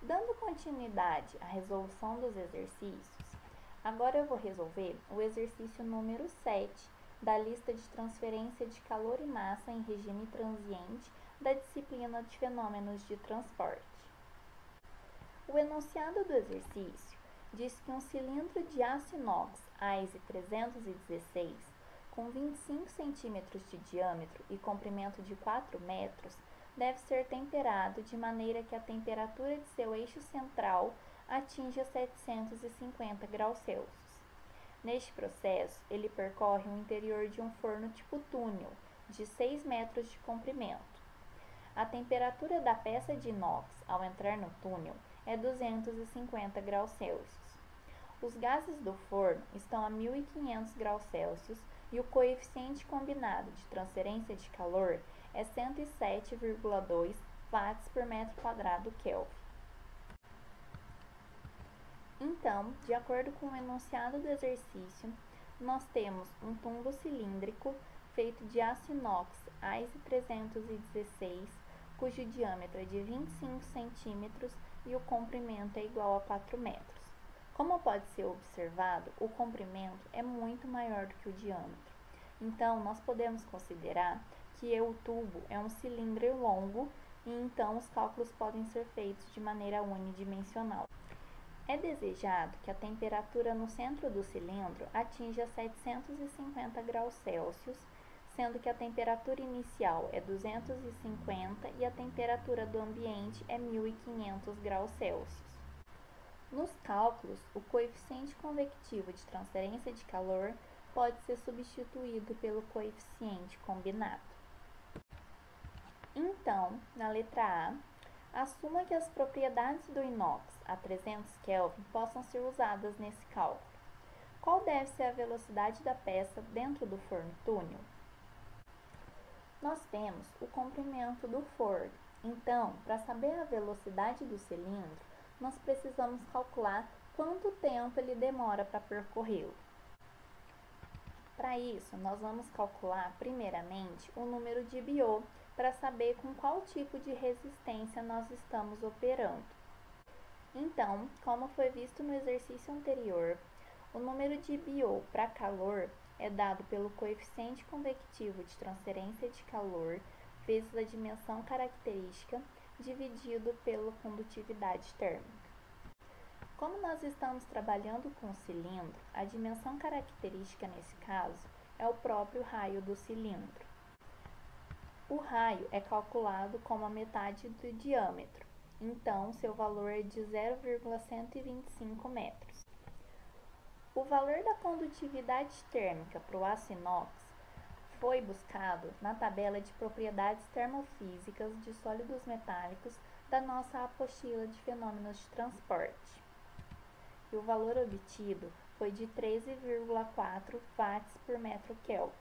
Dando continuidade à resolução dos exercícios, agora eu vou resolver o exercício número 7 da lista de transferência de calor e massa em regime transiente da disciplina de fenômenos de transporte. O enunciado do exercício diz que um cilindro de aço inox AISE 316 com 25 cm de diâmetro e comprimento de 4 metros deve ser temperado de maneira que a temperatura de seu eixo central atinja 750 graus Celsius. Neste processo, ele percorre o interior de um forno tipo túnel, de 6 metros de comprimento. A temperatura da peça de inox ao entrar no túnel é 250 graus Celsius. Os gases do forno estão a 1500 graus Celsius e o coeficiente combinado de transferência de calor é 107,2 watts por metro quadrado Kelvin. Então, de acordo com o enunciado do exercício, nós temos um tubo cilíndrico feito de aço inox AISE 316, cujo diâmetro é de 25 cm e o comprimento é igual a 4 metros. Como pode ser observado, o comprimento é muito maior do que o diâmetro. Então, nós podemos considerar que o tubo é um cilindro longo e então os cálculos podem ser feitos de maneira unidimensional. É desejado que a temperatura no centro do cilindro atinja 750 graus Celsius, sendo que a temperatura inicial é 250 e a temperatura do ambiente é 1500 graus Celsius. Nos cálculos, o coeficiente convectivo de transferência de calor pode ser substituído pelo coeficiente combinado. Então, na letra A, assuma que as propriedades do inox a 300 Kelvin possam ser usadas nesse cálculo. Qual deve ser a velocidade da peça dentro do forno túnel? Nós temos o comprimento do forno. Então, para saber a velocidade do cilindro, nós precisamos calcular quanto tempo ele demora para percorrê-lo. Para isso, nós vamos calcular primeiramente o número de Biot para saber com qual tipo de resistência nós estamos operando. Então, como foi visto no exercício anterior, o número de Biot para calor é dado pelo coeficiente convectivo de transferência de calor vezes a dimensão característica dividido pela condutividade térmica. Como nós estamos trabalhando com o cilindro, a dimensão característica nesse caso é o próprio raio do cilindro. O raio é calculado como a metade do diâmetro, então seu valor é de 0,125 metros. O valor da condutividade térmica para o aço inox foi buscado na tabela de propriedades termofísicas de sólidos metálicos da nossa apostila de fenômenos de transporte. E o valor obtido foi de 13,4 watts por metro Kelvin.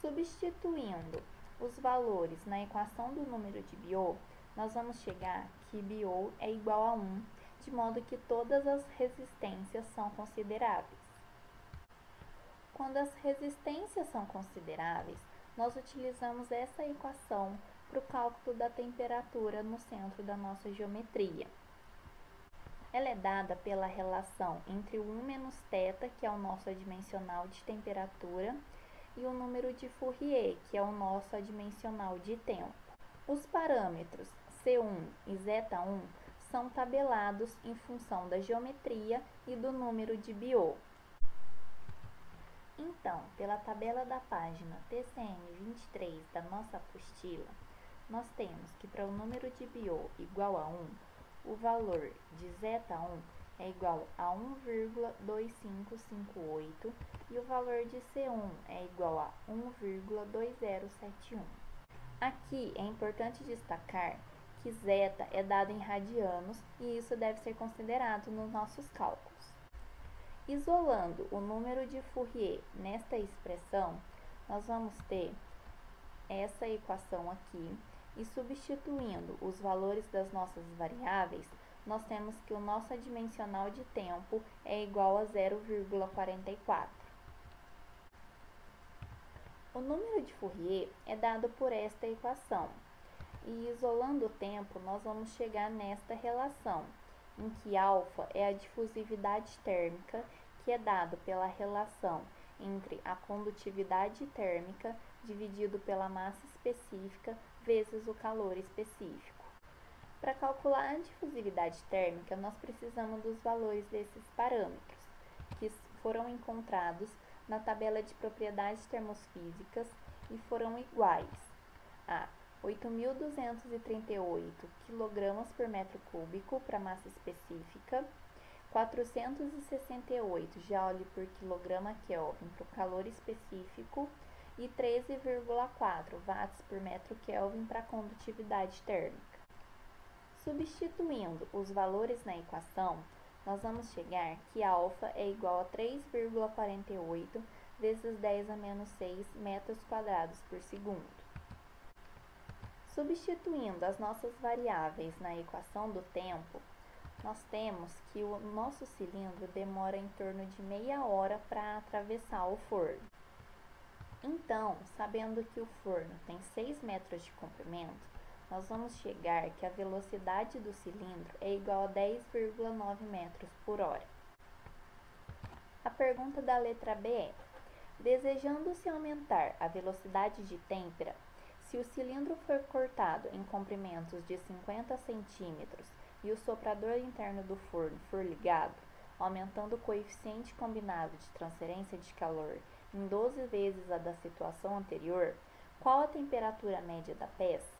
Substituindo os valores na equação do número de Biot, nós vamos chegar que Biot é igual a 1, de modo que todas as resistências são consideráveis. Quando as resistências são consideráveis, nós utilizamos essa equação para o cálculo da temperatura no centro da nossa geometria. Ela é dada pela relação entre o 1 menos θ, que é o nosso adimensional de temperatura, e o número de Fourier, que é o nosso adimensional de tempo. Os parâmetros C1 e ζ1 são tabelados em função da geometria e do número de Biot. Então, pela tabela da página TCM 23 da nossa apostila, nós temos que para o número de Biot igual a 1, o valor de ζ1 é igual a 1,2558 e o valor de C1 é igual a 1,2071. Aqui é importante destacar que ζ é dado em radianos e isso deve ser considerado nos nossos cálculos. Isolando o número de Fourier nesta expressão, nós vamos ter essa equação aqui e substituindo os valores das nossas variáveis, nós temos que o nosso adimensional de tempo é igual a 0,44. O número de Fourier é dado por esta equação. E isolando o tempo, nós vamos chegar nesta relação, em que alfa é a difusividade térmica, que é dado pela relação entre a condutividade térmica dividido pela massa específica vezes o calor específico. Para calcular a difusividade térmica, nós precisamos dos valores desses parâmetros, que foram encontrados na tabela de propriedades termofísicas e foram iguais a 8.238 kg por metro cúbico para massa específica, 468 Joule por quilograma Kelvin para o calor específico e 13,4 watts por metro Kelvin para a condutividade térmica. Substituindo os valores na equação, nós vamos chegar que alfa é igual a 3,48 vezes 10 a menos 6 metros quadrados por segundo. Substituindo as nossas variáveis na equação do tempo, nós temos que o nosso cilindro demora em torno de meia hora para atravessar o forno. Então, sabendo que o forno tem 6 metros de comprimento, nós vamos chegar que a velocidade do cilindro é igual a 10,9 metros por hora. A pergunta da letra B é: desejando-se aumentar a velocidade de têmpera, se o cilindro for cortado em comprimentos de 50 centímetros e o soprador interno do forno for ligado, aumentando o coeficiente combinado de transferência de calor em 12 vezes a da situação anterior, qual a temperatura média da peça?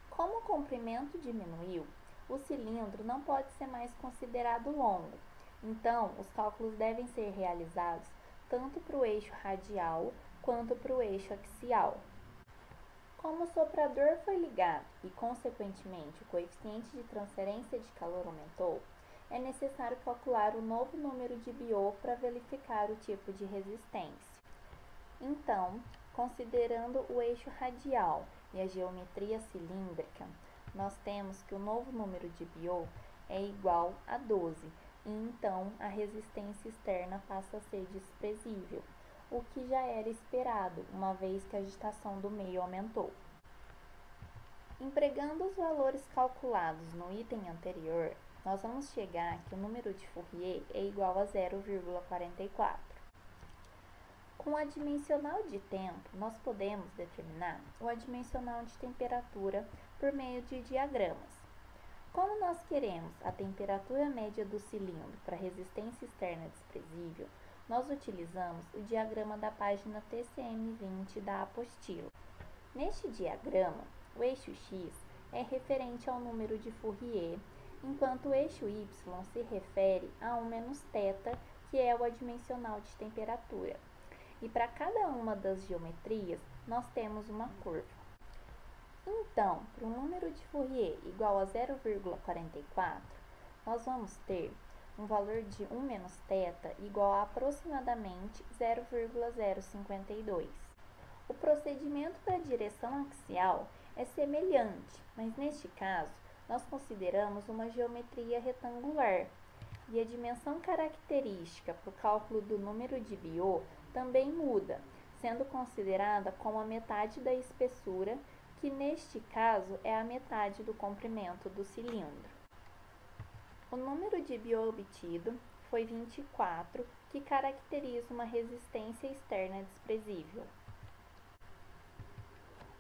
Como o comprimento diminuiu, o cilindro não pode ser mais considerado longo, então os cálculos devem ser realizados tanto para o eixo radial quanto para o eixo axial. Como o soprador foi ligado e, consequentemente, o coeficiente de transferência de calor aumentou, é necessário calcular o novo número de Biot para verificar o tipo de resistência. Então, considerando o eixo radial e a geometria cilíndrica, nós temos que o novo número de Biot é igual a 12, e então a resistência externa passa a ser desprezível, o que já era esperado, uma vez que a agitação do meio aumentou. Empregando os valores calculados no item anterior, nós vamos chegar que o número de Fourier é igual a 0,44. Com o adimensional de tempo, nós podemos determinar o adimensional de temperatura por meio de diagramas. Como nós queremos a temperatura média do cilindro para resistência externa desprezível, nós utilizamos o diagrama da página TCM20 da apostila. Neste diagrama, o eixo X é referente ao número de Fourier, enquanto o eixo Y se refere a 1 menos θ, que é o adimensional de temperatura. E para cada uma das geometrias, nós temos uma curva. Então, para o número de Fourier igual a 0,44, nós vamos ter um valor de 1 menos θ igual a aproximadamente 0,052. O procedimento para a direção axial é semelhante, mas neste caso, nós consideramos uma geometria retangular, e a dimensão característica para o cálculo do número de Biot também muda, sendo considerada como a metade da espessura, que neste caso é a metade do comprimento do cilindro. O número de Biot obtido foi 24, que caracteriza uma resistência externa desprezível.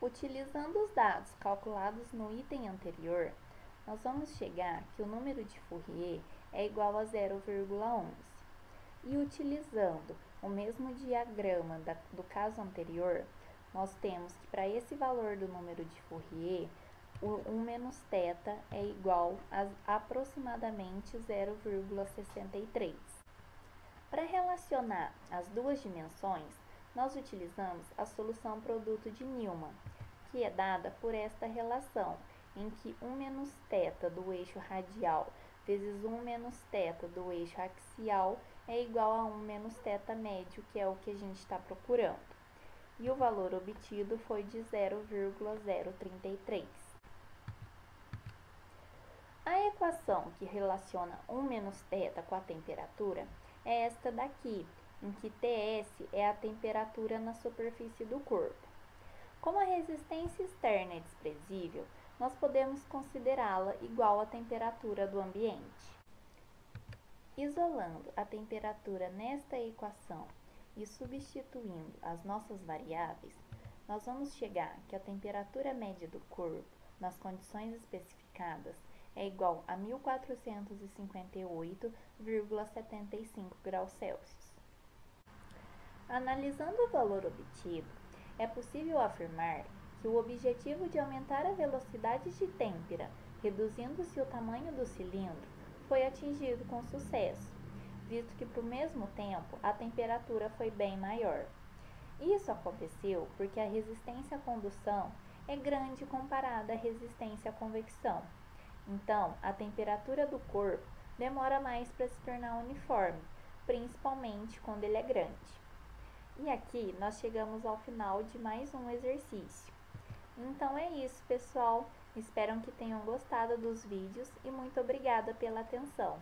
Utilizando os dados calculados no item anterior, nós vamos chegar que o número de Fourier é igual a 0,11. E utilizando o mesmo diagrama do caso anterior, nós temos que para esse valor do número de Fourier, o 1 menos θ é igual a aproximadamente 0,63. Para relacionar as duas dimensões, nós utilizamos a solução produto de Newman, que é dada por esta relação, em que 1 menos θ do eixo radial vezes 1 menos θ do eixo axial é igual a 1 menos θ médio, que é o que a gente está procurando. E o valor obtido foi de 0,033. A equação que relaciona 1 menos θ com a temperatura é esta daqui, em que Ts é a temperatura na superfície do corpo. Como a resistência externa é desprezível, nós podemos considerá-la igual à temperatura do ambiente. Isolando a temperatura nesta equação e substituindo as nossas variáveis, nós vamos chegar que a temperatura média do corpo, nas condições especificadas, é igual a 1458,75 graus Celsius. Analisando o valor obtido, é possível afirmar que o objetivo de aumentar a velocidade de têmpera, reduzindo-se o tamanho do cilindro, foi atingido com sucesso, visto que, por mesmo tempo, a temperatura foi bem maior. Isso aconteceu porque a resistência à condução é grande comparada à resistência à convecção. Então, a temperatura do corpo demora mais para se tornar uniforme, principalmente quando ele é grande. E aqui nós chegamos ao final de mais um exercício. Então é isso, pessoal. Espero que tenham gostado dos vídeos e muito obrigada pela atenção.